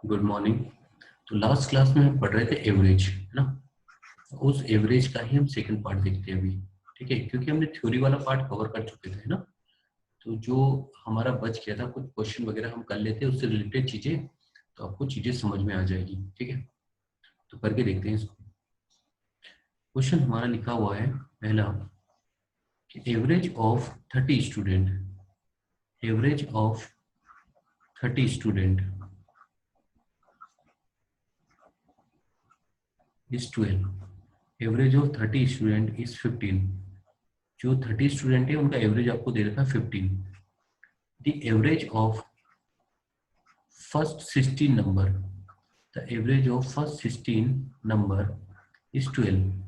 Good morning. तो last class में हम पढ़ रहे थे एवरेज, है ना। उस एवरेज का ही हम सेकंड पार्ट देखते हैं अभी। ठीक है, क्योंकि हमने थ्योरी वाला पार्ट कवर कर चुके थे ना। तो जो हमारा बच गया था, कुछ क्वेश्चन वगैरह हम कर लेते हैं उससे रिलेटेड चीजें, तो आपको चीजें समझ में आ जाएगी। ठीक है, तो करके देखते हैं इसको। क्वेश्चन हमारा लिखा हुआ है पहला कि average of 30 student, average of 30 student is 12, average of 30 student is 15। जो 30 स्टूडेंट है उनका एवरेज आपको दे रखा है 15। The average of first 16 number, the average of first 16 number is 12।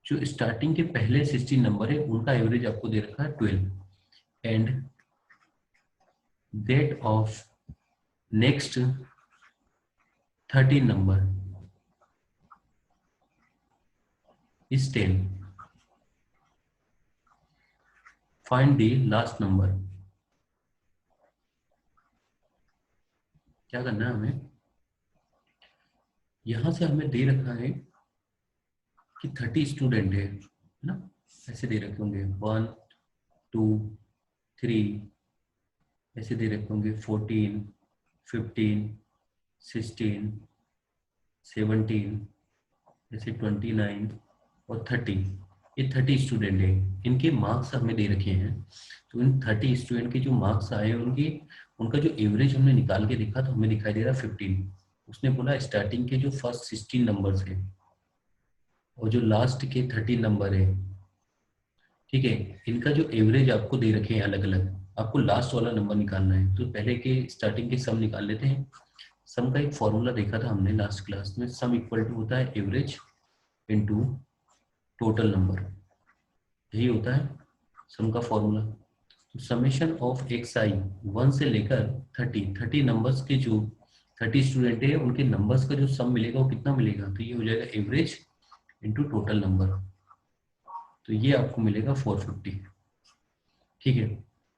जो स्टार्टिंग के पहले 16 नंबर है उनका एवरेज आपको दे रखा है 12। And that of next 13 number is 10। Find the last number. क्या करना है हमें, यहां से हमें दे रखा है कि 30 स्टूडेंट है ना। ऐसे दे रखे होंगे 1 2 3, ऐसे दे रखे होंगे 14 15 16 17, जैसे 29 और 30। ये 30 स्टूडेंट है, इनके मार्क्स हमें दे रखे हैं। तो इन 30 स्टूडेंट के जो मार्क्स आए उनकी, उनका जो एवरेज हमने निकाल के देखा तो हमें दिखाई दे रहा 15। उसने बोला स्टार्टिंग के जो फर्स्ट 16 नंबर्स है और जो लास्ट के 30 नंबर है, ठीक है, इनका जो एवरेज आपको दे रखे हैं अलग अलग, आपको लास्ट वाला नंबर निकालना है। तो पहले के स्टार्टिंग के सम निकाल लेते हैं। सम का एक फॉर्मूला देखा था हमने लास्ट क्लास में, सम इक्वल टू होता है एवरेज इनटू टोटल नंबर, यही होता है सम का फॉर्मूला। तो समेशन ऑफ एक्स आई 1 से लेकर 30 नंबर्स के जो 30 स्टूडेंट है उनके नंबर्स का जो सम मिलेगा वो कितना मिलेगा, तो ये हो जाएगा एवरेज इनटू टोटल नंबर। तो ये आपको मिलेगा 450। ठीक है,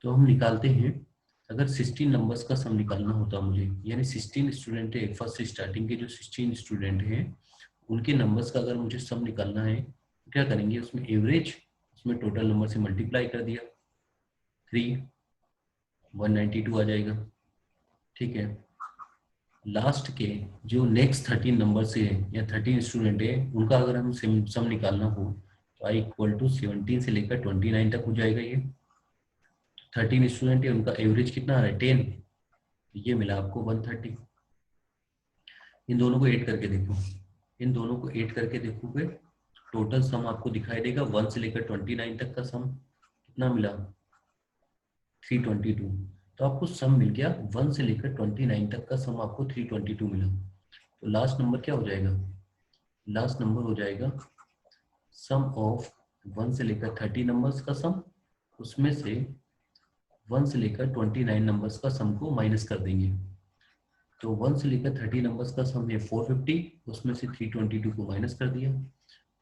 तो हम निकालते हैं। अगर 16 नंबर्स का सम निकालना होता मुझे, यानी 16 स्टूडेंट है, फर्स्ट स्टार्टिंग के जो 16 स्टूडेंट हैं उनके नंबर्स का अगर मुझे सम निकालना है तो क्या करेंगे, उसमें एवरेज, उसमें टोटल नंबर से मल्टीप्लाई कर दिया, 3 192 आ जाएगा। ठीक है, लास्ट के जो नेक्स्ट 13 नंबर से है या 13 स्टूडेंट है उनका अगर हम सम निकालना हो तो आई इक्वल टू 17 से लेकर 29 तक हो जाएगा। ये 13 स्टूडेंट है उनका एवरेज कितना आ रहा है 10, ये मिला आपको 130। इन दोनों को ऐड करके देखो, इन दोनों को ऐड करके देखोगे टोटल सम आपको दिखाई देगा 1 से लेकर 29 तक का सम कितना मिला 322। तो आपको सम मिल गया 1 से लेकर 29 तक का सम आपको 322 मिला। तो लास्ट नंबर क्या हो जाएगा, लास्ट नंबर हो जाएगा सम ऑफ 1 से लेकर 30 नंबर्स का सम, उसमें से 1 से लेकर 29 नंबर्स का सम को माइनस कर देंगे। तो 1 से लेकर 30 नंबर्स का सम है 450, उसमें से 322 को माइनस कर दिया।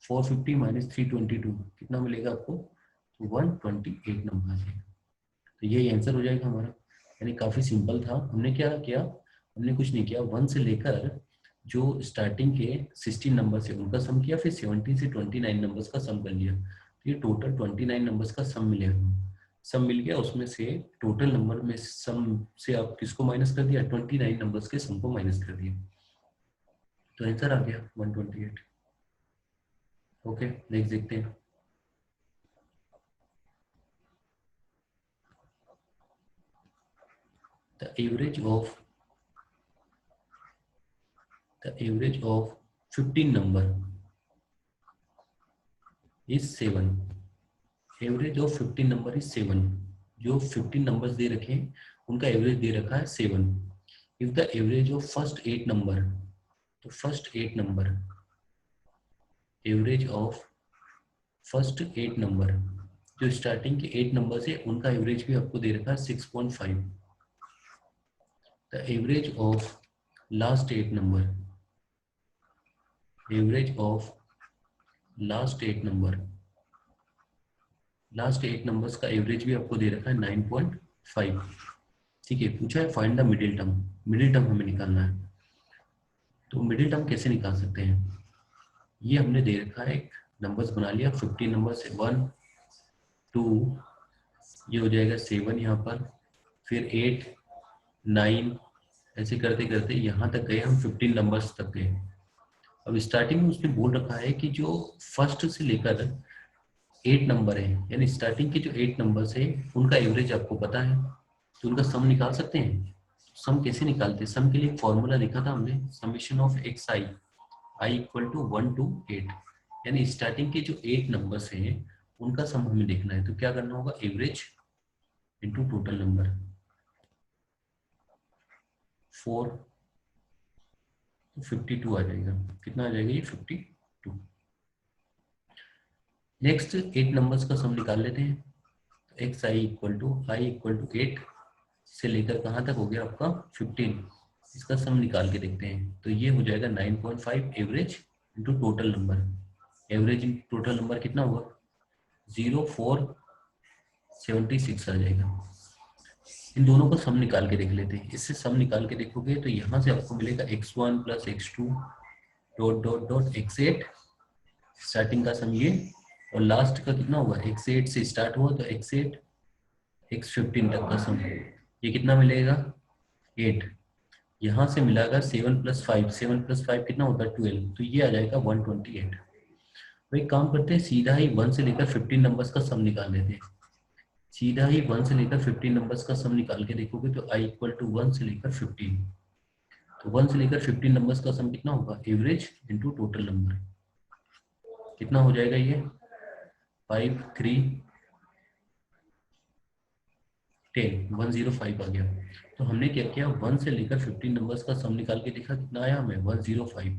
450 माइनस 322 कितना मिलेगा आपको, तो 128 नंबर आ जाएगा। तो यही आंसर हो जाएगा हमारा। यानी काफ़ी सिंपल था। हमने क्या किया, हमने कुछ नहीं किया, 1 से लेकर जो स्टार्टिंग के 16 नंबर से उनका सम किया, फिर 17 से 29 नंबर्स का सम कर लिया। तो ये टोटल 29 नंबर्स का सम मिलेगा, सम मिल गया। उसमें से टोटल नंबर में सम से आप किसको माइनस कर दिया, 29 नंबर्स के सम को माइनस कर दिया। तो आंसर आ गया 128। ओके, नेक्स्ट देखते हैं। The average of 15 number is 7। Average of 15 number is 7। जो 15 नंबर्स दे रखे हैं उनका एवरेज दे रखा है 7। If the average of first 8 number, तो first 8 number, average of first 8 number, जो स्टार्टिंग के 8 नंबर है उनका एवरेज भी आपको दे रखा है 6.5। The average of last 8 number, average of last 8 number, last 8 numbers का एवरेज भी आपको दे रखा है 9.5। ठीक है, पूछा है find the middle term, middle term हमें निकालना है। तो मिडिल टर्म कैसे निकाल सकते हैं? ये हमने दे रखा है, एक नंबर्स बना लिया, 15 नंबर से 1 2, ये हो जाएगा 7 यहाँ पर, फिर 8 9, ऐसे करते करते यहाँ तक गए हम, 15 नंबर्स तक गए। अब स्टार्टिंग में उसने बोल रखा है कि जो फर्स्ट से लेकर 8 नंबर है, यानी स्टार्टिंग के जो 8 नंबर्स है उनका एवरेज आपको पता है, तो उनका सम निकाल सकते हैं। सम कैसे निकालते हैं? सम के लिए एक फॉर्मूला लिखा था हमने, summation of X I, I equal to 1 to 8, यानी स्टार्टिंग के जो 8 नंबर्स हैं उनका सम हमें देखना है। तो क्या करना होगा? एवरेज इंटू टोटल नंबर, 4 तो 52 आ जाएगा। कितना आ जाएगा ये? 52। नेक्स्ट 8 नंबर्स का सम निकाल लेते हैं। तो एक्स आई इक्वल टू 8 से लेकर कहाँ तक हो गया आपका? 15। इसका सम निकाल के देखते हैं। तो ये हो जाएगा 9.5 average into total number. Average into total number कितना हुआ? 0476 आ जाएगा। इन दोनों को सम निकाल के देख लेते हैं। इससे सम निकाल के देखोगे तो यहाँ से आपको मिलेगा x1 plus x2 dot dot dot x8, starting का सम ये, और लास्ट का कितना हुआ? x8 से स्टार्ट हुआ तो x8 x15 तक का सम, ये कितना मिलेगा? 8। यहाँ से मिलागा 7 प्लस 5, 7 प्लस 5 कितना होता है? 12, तो ये आ जाएगा 128। तो एक काम करते हैं, सीधा ही 1 से लेकर 15 नंबर्स का सम निकाल लेते हैं। सीधा ही 1 से लेकर 15 नंबर्स का सम निकाल के देखोगे तो i इक्वल टू 1 से लेकर 15, तो 1 से लेकर 15 नंबर्स का सम कितना होगा? Average into total number. कितना हो जाएगा ये? 5 3 10, 105 आ गया। तो हमने क्या किया? 1 से लेकर 15 नंबर्स का सम निकाल के देखा, कितना आया हमें? 105।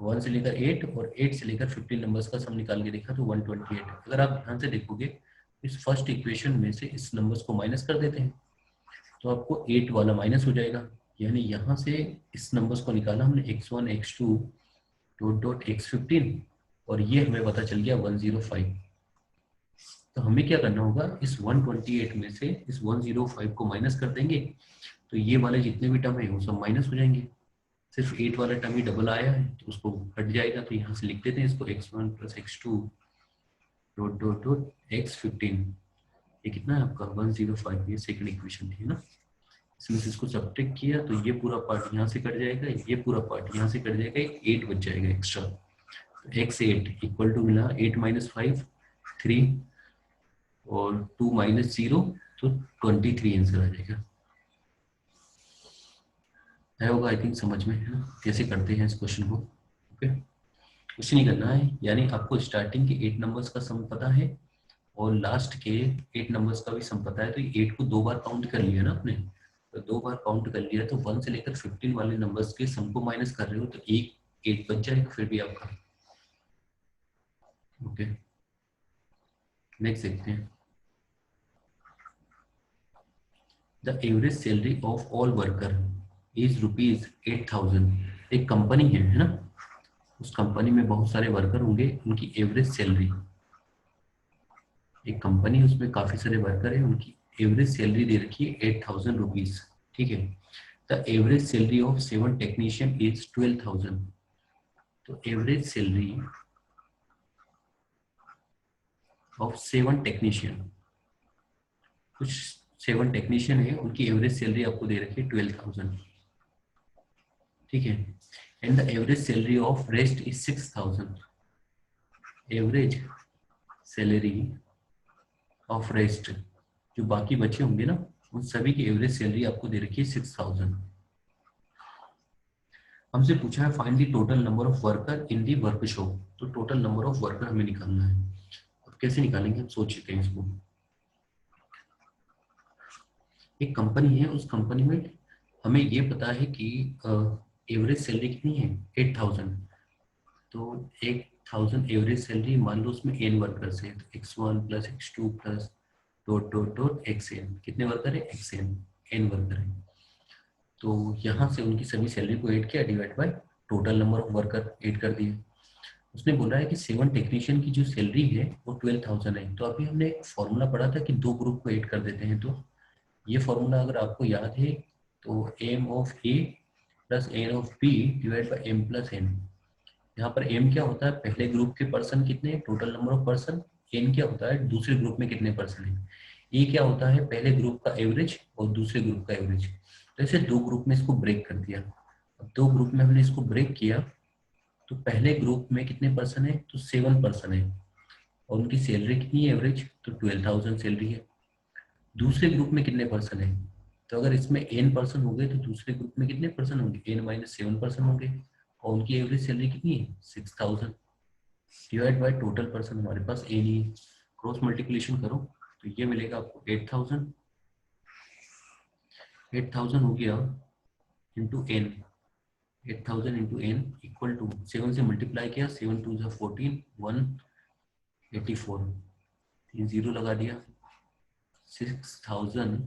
1 से लेकर 8 और 8 से लेकर 15 नंबर्स का सम निकाल के देखा तो 128। अगर आप ध्यान से देखोगे इस फर्स्ट इक्वेशन में से इस नंबर्स को माइनस कर देते हैं तो आपको 8 वाला माइनस हो जाएगा, यानी यहाँ से इस नंबर्स को निकाला हमने x1 x2 dot dot x15, और ये हमें पता चल गया 105। तो हमें क्या करना होगा? इस 128 में से इस 105 को माइनस कर देंगे तो ये वाले जितने भी टर्म है वो सब माइनस हो जाएंगे। सिर्फ 8 वाला टर्म ही डबल आया है तो उसको हट जाएगा। तो यहाँ से लिख देते हैं इसको x1 plus x2 dot dot dot x15। ये कितना है आपका? 105। ये सेकंड इक्वेशन थी ना, इसमें से इसको सब्ट्रैक्ट किया तो ये पूरा पार्ट यहाँ से कट जाएगा, ये पूरा पार्ट यहाँ से कट जाएगा, 8 बच जाएगा एक्स्ट्रा। तो x8 इक्वल टू मिला 8 माइनस 5 3 और 2 माइनस 0 तो 23 आंसर आ जाएगा। है होगा आई थिंक समझ में, है ना कैसे करते हैं इस क्वेश्चन को। ओके, कुछ नहीं करना है, यानी आपको स्टार्टिंग के 8 नंबर्स का सम पता है और लास्ट के 8 नंबर्स का भी सम पता है। तो 8 को 2 बार काउंट कर लिया ना आपने, तो 2 बार काउंट कर लिया तो 1 से लेकर 15 वाले नंबर्स के सम को माइनस कर रहे हो तो एक 8 बच जाएगा फिर भी आपका। ओके, नेक्स्ट देखते हैं। The average salary of all worker is ₹8,000। एक कंपनी है ना, उस कंपनी में बहुत सारे वर्कर होंगे, उनकी एवरेज सैलरी, एक कंपनी उसमें काफी सारे वर्कर हैं, उनकी एवरेज सैलरी दे रखी है 8,000 रुपीज। ठीक है, the average salary of 7 technician is 12,000। तो एवरेज सैलरी ऑफ 7 टेक्नीशियन, कुछ 7 टेक्नीशियन है, उनकी एवरेज सैलरी आपको दे रखी है 12,000। ठीक है, and the average salary of rest is 6,000। Average salary of rest, जो बाकी बचे होंगे ना, उन सभी की एवरेज सैलरी आपको दे रखी है 6,000। हमसे पूछा है find the total number of worker in the workshop. तो टोटल नंबर ऑफ वर्कर हमें निकालना है। अब कैसे निकालेंगे हम सोच चुके हैं इसको। एक कंपनी है, उस कंपनी में हमें ये पता है कि एवरेज सैलरी कितनी है? 8,000। तो 8,000 एवरेज सैलरी, मान लो उसमें n वर्कर्स है तो x1 plus x2 plus dot dot dot xn। कितने वर्कर है? xn, n वर्कर है। तो यहाँ से उनकी सभी सैलरी को ऐड किया, divide by total number of worker add कर दिए। उसने बोला है कि 7 टेक्नीशियन की जो सैलरी है वो 12,000 है। तो अभी हमने एक फॉर्मूला पढ़ा था कि 2 ग्रुप को ऐड कर देते हैं। तो ये फॉर्मूला अगर आपको याद है तो M of A plus N of B divide by M plus N. यहाँ पर एम क्या होता है, पहले ग्रुप के पर्सन कितने, total number of person. N क्या होता है, दूसरे ग्रुप में कितने पर्सन है। ए क्या होता है, पहले ग्रुप का एवरेज और दूसरे ग्रुप का एवरेज। तो ऐसे दो ग्रुप में इसको ब्रेक कर दिया। अब दो ग्रुप में हमने इसको ब्रेक किया, तो पहले ग्रुप में कितने पर्सन है, तो 7 पर्सन है, और उनकी सैलरी कितनी है एवरेज, तो 12,000 सैलरी है। दूसरे ग्रुप में कितने पर्सन है, तो अगर इसमें एन पर्सन हो गए तो दूसरे ग्रुप में कितने पर्सन होंगे, एन माइनस 7 पर्सन होंगे, और उनकी एवरेज सैलरी कितनी है, 6,000 डिवाइड बाय टोटल पर्सन हमारे पास एन ही है। क्रॉस मल्टीप्लिकेशन करो तो ये मिलेगा आपको 8,000। 8,000 हो गया into N, 8,000 into N equal to 7 से मल्टीप्लाई किया, 7 2 जा 14, 184, 3 जीरो लगा दिया, 6,000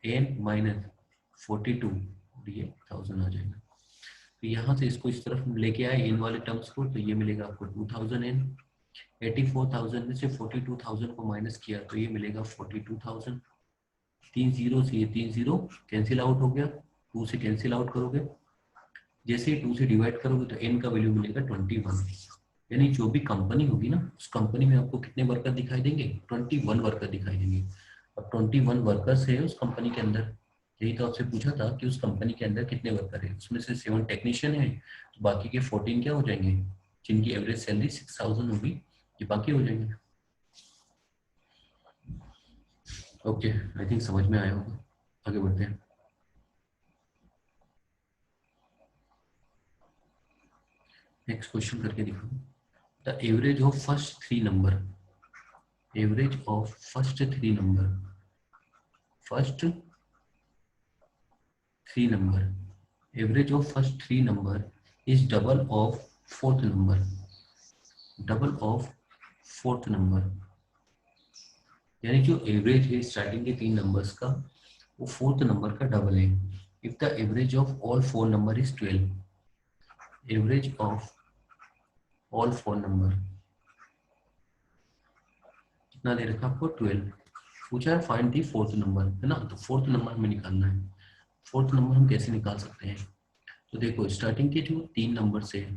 एन माइनस 42, ये 1000 आ जाएगा। तो यहाँ से इसको इस तरफ लेके आए एन वाले टर्म्स को, तो ये मिलेगा आपको 2,000 एन। 84,000 में से 42,000 को माइनस किया तो ये मिलेगा 42,000। 3 जीरो से ये 3 जीरो कैंसिल आउट हो गया, 2 से कैंसिल आउट करोगे, जैसे ही 2 से डिवाइड करोगे तो एन का वैल्यू मिलेगा 21। यानी जो भी कंपनी होगी ना, उस कंपनी में आपको कितने वर्कर दिखाई देंगे, 21 वर्कर दिखाई देंगे। अब 21 वर्कर्स है उस कंपनी के अंदर, यही तो आपसे पूछा था कि उस कंपनी के अंदर कितने वर्कर है, उसमें से 7 टेक्नीशियन है, तो बाकी के 14 क्या हो जाएंगे, जिनकी एवरेज सैलरी 6,000 होगी, ये बाकी हो जाएंगे। ओके, आई थिंक समझ में आया होगा। आगे बढ़ते हैं। नेक्स्ट क्वेश्चन करके दिखाओ। The average of first three number, average of first three number, first three number, average of first three number is double of fourth number, double of fourth number. यानी जो एवरेज है starting के तीन numbers का, वो fourth number का double है। If the average of all four number is 12, average of all four number कितना दे रखा आपको, 12। पूछा है फाइंड दी फोर्थ नंबर, है ना, तो फोर्थ नंबर हमें निकालना है। फोर्थ नंबर हम कैसे निकाल सकते हैं, तो देखो स्टार्टिंग के जो तीन नंबर से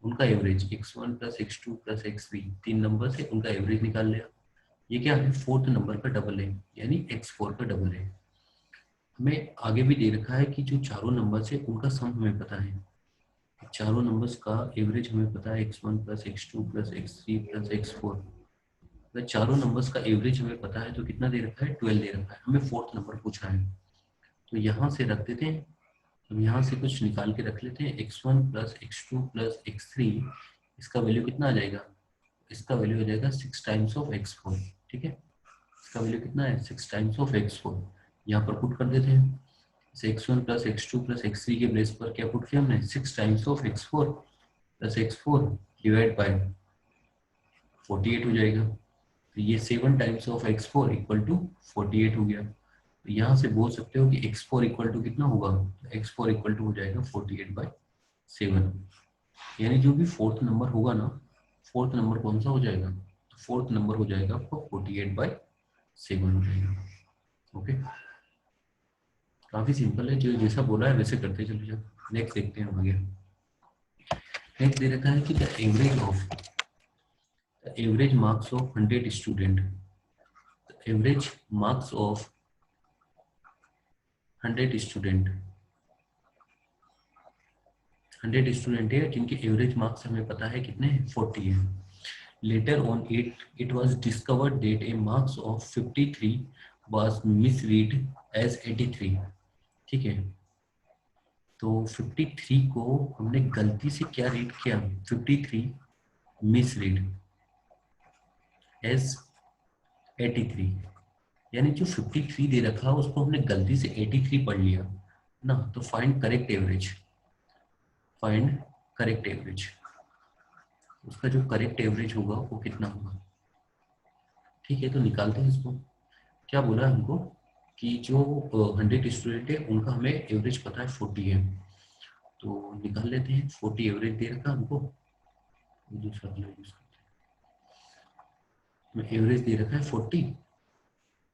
उनका average x1 plus x2 plus x3, तीन नंबर से उनका एवरेज निकाल लिया। ये क्या है, फोर्थ नंबर का डबल है, यानी x4 का डबल है। हमें आगे भी दे रखा है कि जो चारों नंबर से उनका सम हमें पता है, चारों नंबर्स का एवरेज हमें पता है x1 plus x2 plus x3 plus x4। अगर चारों नंबर्स का एवरेज हमें पता है तो कितना दे रखा है, 12 दे रखा है, हमें फोर्थ नंबर पूछा है। तो यहाँ से रख देते हैं, हम यहाँ से कुछ निकाल के रख लेते हैं, x1 plus x2 plus x3, इसका वैल्यू कितना आ जाएगा, इसका वैल्यू हो जाएगा 6 टाइम्स ऑफ x4। ठीक है, इसका वैल्यू कितना है, 6 टाइम्स ऑफ x4। यहाँ पर पुट कर देते हैं, x1 plus x2 plus x3 के बेस पर क्या पुट किया हमने, 6 times of x4 plus x4 divide by 48 हो जाएगा। तो ये 7 times of x4 equal to 48 हो गया। तो यहाँ से बोल सकते हो कि x4 इक्वल टू कितना होगा, x4 इक्वल टू हो जाएगा 48/7। यानी जो भी फोर्थ नंबर होगा ना, फोर्थ नंबर कौन सा हो जाएगा, तो फोर्थ नंबर हो जाएगा आपको 48/7 हो जाएगा। ओके, काफी सिंपल है, जो जैसा बोला है वैसे करते चलो जाओ। नेक्स्ट देखते हैं आगे। नेक्स्ट दे रखा है कि the average marks of 100 student, average marks of 100 student, 100 student है जिनके एवरेज मार्क्स हमें पता है कितने हैं, 40 है। Later on it was discovered that a marks of 53 was misread as 83। ठीक है, तो 53 को हमने गलती से क्या रीड किया, 53 मिसरीड एज 83। यानी जो 53 दे रखा उसको हमने गलती से 83 पढ़ लिया ना। तो find correct average, find correct average, उसका जो करेक्ट एवरेज होगा वो कितना होगा। ठीक है, तो निकालते हैं इसको। क्या बोला हमको कि जो 100 स्टूडेंट है उनका हमें एवरेज पता है 40 है, तो निकाल लेते हैं। 40 एवरेज दे रखा हमको, दूसरा यूज करते हैं, एवरेज दे रखा है 40,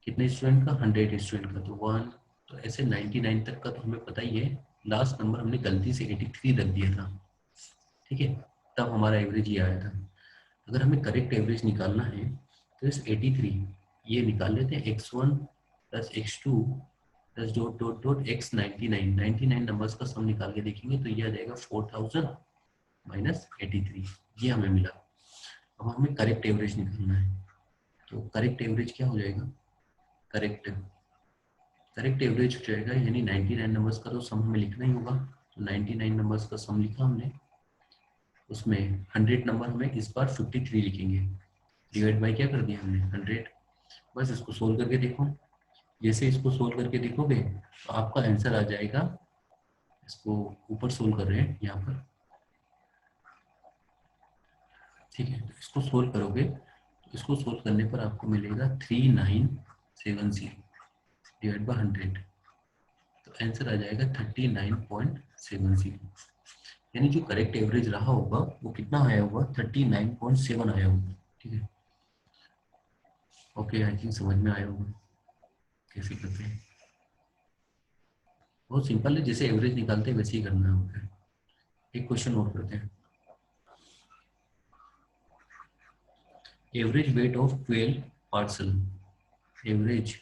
कितने स्टूडेंट का, 100 स्टूडेंट का, तो 1, तो ऐसे 99 तक का तो हमें पता ही है लास्ट नंबर हमने गलती से 83 रख दिया था, ठीक है, तब हमारा एवरेज ये आया था। अगर हमें करेक्ट एवरेज निकालना है तो इस 83 ये निकाल लेते हैं, x1 plus x2 plus dot dot dot x 99 numbers का सम निकाल के देखेंगे तो ये आ जाएगा 4000 माइनस 83, ये हमें मिला। अब हमें करेक्ट एवरेज निकालना है, तो करेक्ट एवरेज क्या हो जाएगा, करेक्ट एवरेज हो जाएगा, यानी 99 नंबर्स का तो सम हमें लिखना ही होगा। तो 99 नंबर्स का सम लिखा हमने, उसमें 100 नंबर हमें इस बार 53 लिखेंगे, डिवाइड बाई क्या कर दिया हमने 100। बस इसको सोल्व करके देखो, जैसे इसको सोल्व करके देखोगे तो आपका आंसर आ जाएगा। इसको ऊपर सोल्व कर रहे हैं यहाँ पर, ठीक है, तो इसको सोल्व करोगे तो इसको सोल्व करने पर आपको मिलेगा 3970 डिवाइड बाई 100, तो आंसर आ जाएगा 39.70, यानी जो करेक्ट एवरेज रहा होगा वो कितना आया होगा, 39.7 आया होगा, ठीक है। ओके, आई थिंक समझ में आया होगा कैसे करते हैं, बहुत सिंपल है, जैसे एवरेज निकालते हैं वैसे ही करना होगा। एक क्वेश्चन और करते हैं, average weight of 12 parcel, average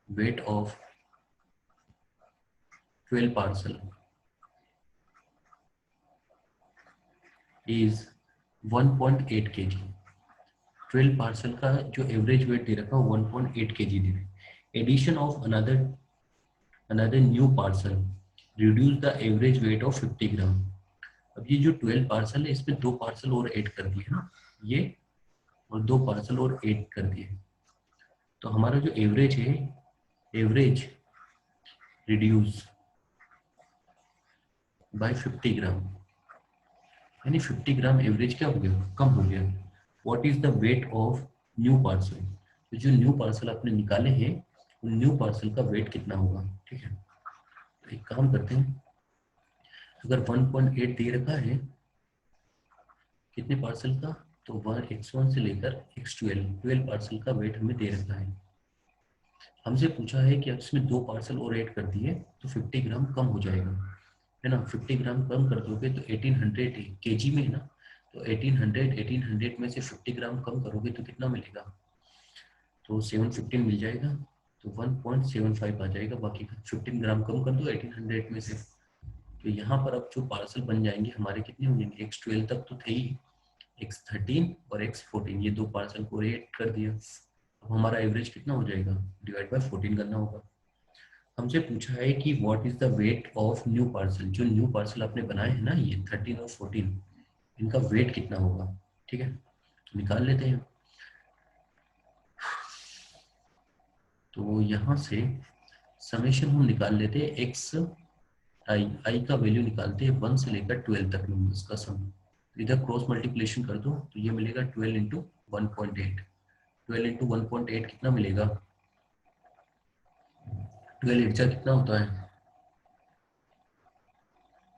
weight of 12 parcel is 1.8 kg। 12 parcel का जो एवरेज वेट दे रखा है 1.8 kg दे रहे हैं। Addition of another new parcel reduce the average weight of 50 gram. अब ये जो 12 पार्सल है इसमें 2 पार्सल और ऐड कर दिए ना, ये और 2 पार्सल और ऐड कर दिए, तो हमारा जो एवरेज है, एवरेज रिड्यूस बाय 50 ग्राम, यानी 50 ग्राम एवरेज क्या हो गया, कम हो गया। What is the weight of new parcel, तो जो न्यू पार्सल आपने निकाले हैं उन न्यू पार्सल का वेट कितना होगा, ठीक है। तो एक काम करते हैं, अगर 1.8 दे रखा है कितने पार्सल का, तो वह x1 से लेकर x12 पार्सल का वेट हमें दे रखा है। हमसे पूछा है कि अब इसमें 2 पार्सल और ऐड कर दिए तो 50 ग्राम कम हो जाएगा, है ना। 50 ग्राम कम कर दोगे तो 1800 केजी में है ना, तो 1800 में से 50 ग्राम कम करोगे तो कितना मिलेगा, तो 715 मिल जाएगा, तो 1.75 आ जाएगा, बाकी का 15 ग्राम कम कर दो 1800 में से। तो यहाँ पर अब जो पार्सल बन जाएंगे हमारे कितने हो जाएंगे, x12 तक तो थे ही, x13 और x14 ये 2 पार्सल को ऐड कर दिया। अब हमारा एवरेज कितना हो जाएगा, डिवाइड बाय 14 करना होगा। हमसे पूछा है कि what is the weight of new parcel, जो न्यू पार्सल आपने बनाए हैं ना ये 13 और 14, इनका वेट कितना होगा, ठीक है, तो निकाल लेते हैं। तो यहाँ से समेशन हम निकाल लेते हैं, एक्स आई का वैल्यू निकालते हैं 1 से लेकर 12 तक नंबर्स का सम, इधर क्रॉस मल्टीप्लिकेशन कर दो तो ये मिलेगा 12 इंटू 1.8, 12 इंटू 1.8 कितना मिलेगा, 12 एट कितना होता है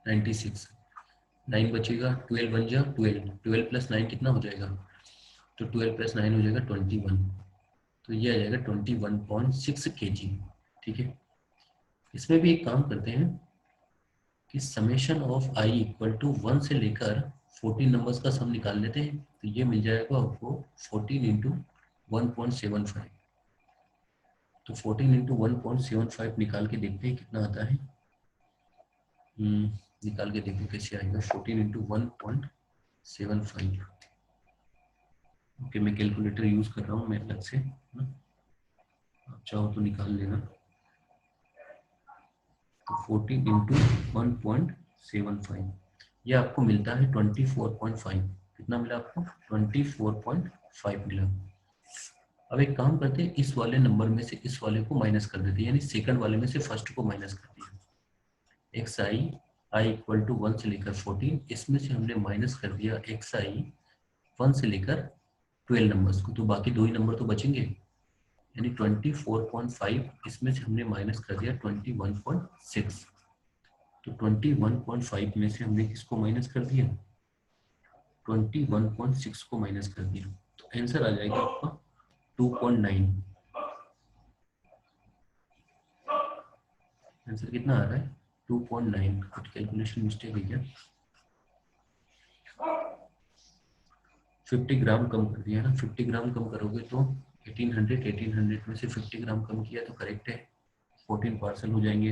96, 9 बचेगा, 12 बन जा 12, 12 प्लस 9 कितना हो जाएगा, तो 12 प्लस 9 हो जाएगा 21, तो ये आ जाएगा 21.6 kg, ठीक है। इसमें भी एक काम करते हैं कि summation of I equal to 1 से लेकर 14 नंबर्स का सम निकाल लेते हैं, तो ये मिल जाएगा आपको 14 इंटू 1.75, तो 14 इंटू 1.75 निकाल के देखते हैं कितना आता है। निकाल के देखो कैसे आएगा, 14 इंटू 1.75। ओके, मैं कैलकुलेटर यूज कर रहा हूँ मैं अलग से, आप चाहो तो निकाल लेना। तो 14 इंटू 1.75 ये आपको मिलता है 24.5, कितना मिला आपको 24.5 मिला। अब एक काम करते हैं, इस वाले नंबर में से इस वाले को माइनस कर देते हैं, यानी सेकंड वाले में से फर्स्ट को माइनस कर दिया। एक्स आई इक्वल टू 1 से लेकर 14, इसमें से हमने माइनस कर दिया एक्स आई 1 से लेकर 12 नंबर्स को, तो बाकी 2 ही नंबर तो बचेंगे, यानी 24.5 इसमें से हमने माइनस कर दिया 21.6, तो 21.5 में से हमने किसको माइनस कर दिया, 21.6 को माइनस कर दिया, तो आंसर आ जाएगा आपका 2.9। आंसर कितना आ रहा है 2.9 कुछ कैलकुलेशन मिस्टेक है क्या? 50 ग्राम कम कर दिया ना, 50 ग्राम कम करोगे तो 1800 में से 50 ग्राम कम किया तो करेक्ट है, 14 पार्सल हो जाएंगे।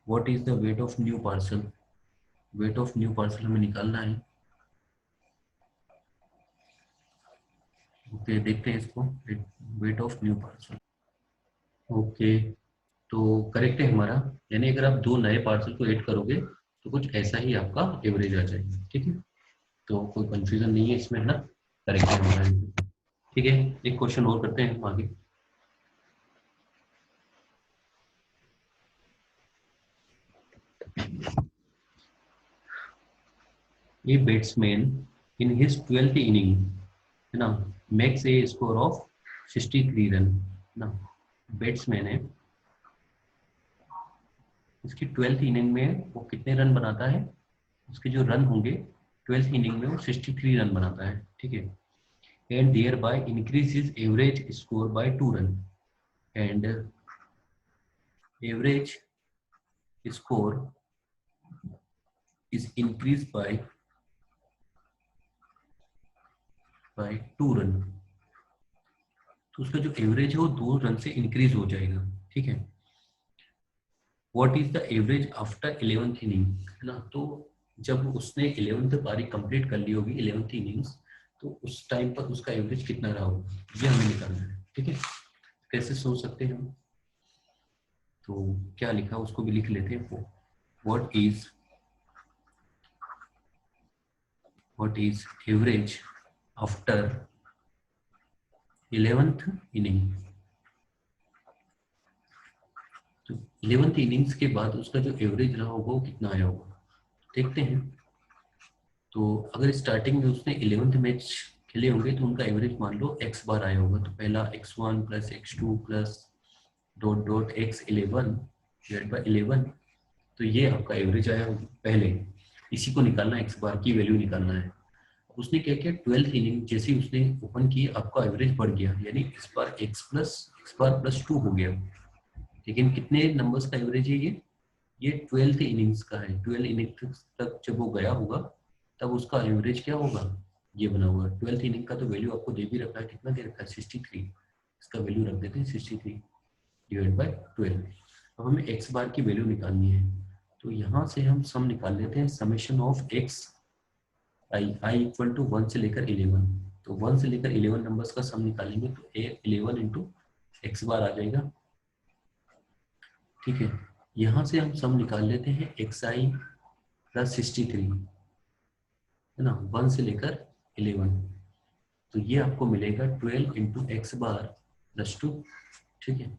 What is the weight of new parcel? Weight of new parcel हमें निकालना है। ओके देखते हैं इसको, weight of new parcel. Okay तो करेक्ट है हमारा, यानी अगर आप दो नए पार्सल को ऐड करोगे तो कुछ ऐसा ही आपका एवरेज आ जाएगा। ठीक है, तो कोई कंफ्यूजन नहीं है इसमें, है ना, करेक्ट है हमारा। ठीक है, एक क्वेश्चन और करते हैं हम आगे। A batsman in his 12th inning, है ना, makes a score of 63 run, ना, बैट्समैन है, इसकी 12th इनिंग में वो कितने रन बनाता है? उसके जो रन होंगे 12th इनिंग में वो 63 रन बनाता है। ठीक है, and thereby increase his average score by 2 run, and average score is increase by 2 run, तो उसका जो एवरेज है वो 2 रन से इंक्रीज हो जाएगा। ठीक है, what is the average after 11th inning, है ना, तो जब उसने 11th पारी कंप्लीट कर ली होगी 11th इनिंग्स, तो उस टाइम पर उसका एवरेज कितना रहा होगा, ये हमें निकालना है। ठीक है, कैसे सोच सकते हैं हम, तो क्या लिखा उसको भी लिख लेते हैं। What is average after 11th inning, तो 11th इनिंग्स के बाद उसका जो एवरेज रहा होगा वो कितना आया होगा, देखते हैं। तो अगर स्टार्टिंग में उसने 11th मैच खेले होंगे तो उनका एवरेज मान लो x बार आया होगा, तो पहला x1 plus x2 plus dot dot x11 divide by 11, तो ये आपका एवरेज आया होगा पहले, इसी को निकालना, x बार की वैल्यू निकालना है। उसने क्या किया, 12th इनिंग जैसे ही उसने ओपन की आपका एवरेज बढ़ गया, यानी इस बार x बार प्लस 2 हो गया, लेकिन कितने नंबर्स का एवरेज है ये 12th इनिंग्स का है। 12 इनिंग्स तक जब वो गया होगा तब उसका एवरेज क्या होगा, ये बना हुआ। 12th इनिंग का तो वैल्यू आपको दे भी रखा है, कितना दे रखा है 63, इसका वैल्यू रख देते हैं 63 डिवाइड बाय 12। अब हमें एक्स बार की वैल्यू निकालनी है, तो यहाँ से हम सम निकाल लेते हैं, summation of X I equal to 1 से लेकर 11, तो 1 से लेकर 11 नंबर्स का सम निकालेंगे तो 11 इंटू एक्स बार आ जाएगा। ठीक है, यहाँ से हम सम निकाल लेते हैं एक्स आई प्लस 63, है ना, 1 से लेकर 11, तो ये आपको मिलेगा 12 इंटू एक्स बार प्लस 2। ठीक है,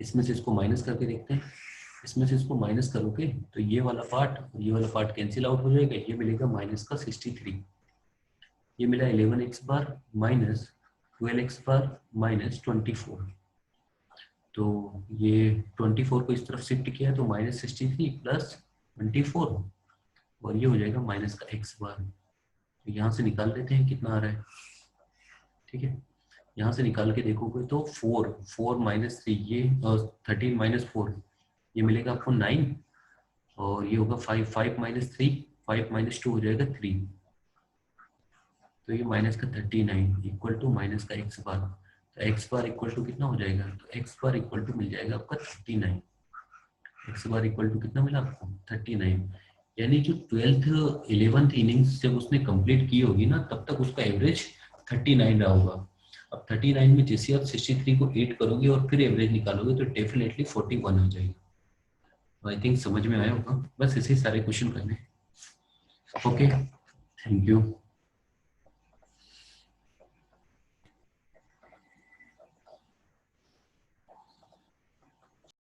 इसमें से इसको माइनस करके देखते हैं, इसमें से इसको माइनस करोगे तो ये वाला पार्ट और ये वाला पार्ट कैंसिल आउट हो जाएगा, ये मिलेगा माइनस का 63, ये मिला 11 एक्स बार माइनस 12 एक्स बार माइनस 24, तो ये 24 को इस तरफ शिफ्ट किया तो माइनस 63 प्लस 24, और ये हो जाएगा माइनस का एक्स बार। तो यहाँ से निकाल लेते हैं कितना आ रहा है। ठीक है, यहाँ से निकाल के देखोगे तो 4 माइनस 3 ये 13 माइनस 4 ये मिलेगा आपको 9, और ये होगा 5 माइनस 3 5 माइनस 2 हो जाएगा 3, तो ये माइनस का 39 इक्वल टू माइनस का एक्स बार, तो एक्स बार इक्वल टू कितना हो जाएगा, तो एक्स बार इक्वल टू मिल जाएगा आपका 39, एक्स बार इक्वल टू कितना मिला आपको 39, यानी जो 11th इनिंग्स जब उसने कंप्लीट की होगी ना तब तक उसका एवरेज 39 रहा होगा। अब 39 में जैसे आप 63 को 8 करोगे और फिर एवरेज निकालोगे तो डेफिनेटली 41 हो जाएगा। आई थिंक समझ में आया होगा, बस ऐसे सारे क्वेश्चन करने। Okay, thank you.